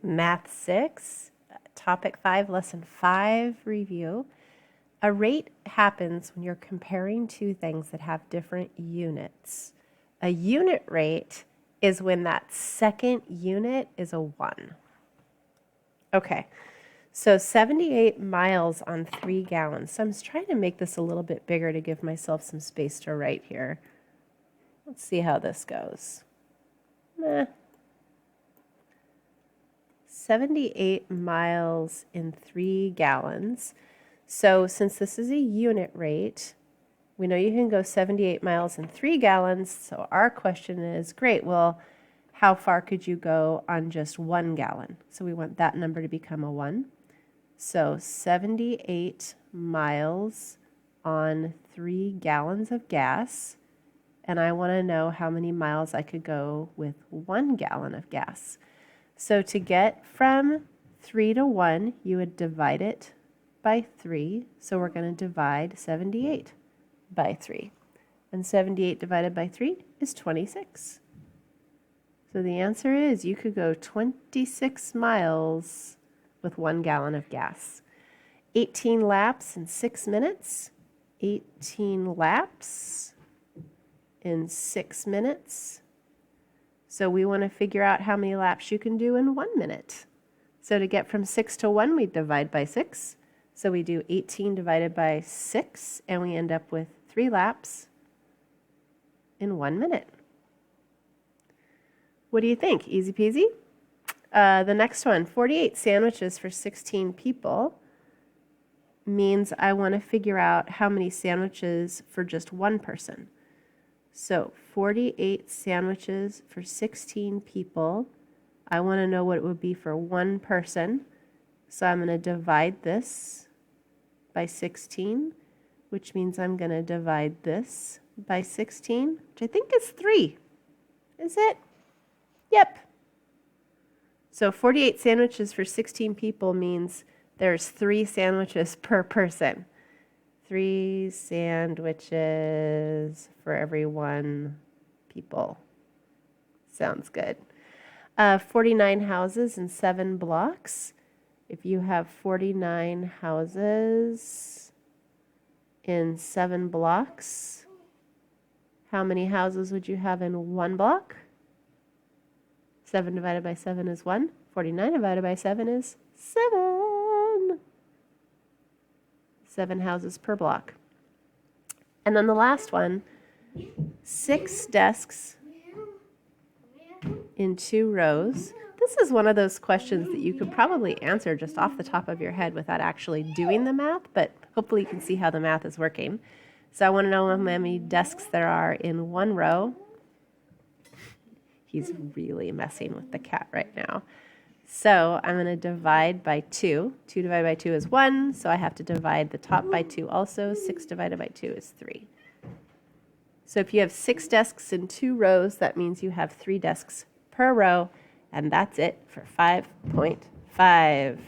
Math 6, Topic 5, Lesson 5 review. A rate happens when you're comparing two things that have different units. A unit rate is when that second unit is a 1. Okay, so 78 miles on 3 gallons. So I'm just trying to make this a little bit bigger to give myself some space to write here. Let's see how this goes. 78 miles in 3 gallons. So since this is a unit rate, we know you can go 78 miles in 3 gallons. So our question is, great, well, how far could you go on just 1 gallon? So we want that number to become a 1. So 78 miles on 3 gallons of gas. And I want to know how many miles I could go with 1 gallon of gas. So to get from 3 to 1, you would divide it by 3. So we're going to divide 78 by 3. And 78 divided by 3 is 26. So the answer is you could go 26 miles with 1 gallon of gas. 18 laps in 6 minutes. 18 laps in 6 minutes. So we want to figure out how many laps you can do in 1 minute. So to get from 6 to 1, we divide by 6. So we do 18 divided by 6, and we end up with 3 laps in 1 minute. What do you think? Easy peasy? The next one, 48 sandwiches for 16 people, means I want to figure out how many sandwiches for just one person. So 48 sandwiches for 16 people. I want to know what it would be for one person. So I'm going to divide this by 16, which means I'm going to divide this by 16, which I think is 3. Is it? Yep. So 48 sandwiches for 16 people means there's 3 sandwiches per person. 3 sandwiches for every 1 people. Sounds good. 49 houses in 7 blocks. If you have 49 houses in 7 blocks, how many houses would you have in 1 block? 7 divided by 7 is 1. 49 divided by 7 is 7. 7 houses per block. And then the last one, 6 desks in 2 rows. This is one of those questions that you could probably answer just off the top of your head without actually doing the math, but hopefully you can see how the math is working. So I want to know how many desks there are in 1 row. He's really messing with the cat right now. So I'm going to divide by 2. 2 divided by 2 is 1, so I have to divide the top by 2 also. 6 divided by 2 is 3. So if you have 6 desks in 2 rows, that means you have 3 desks per row, and that's it for 5.5.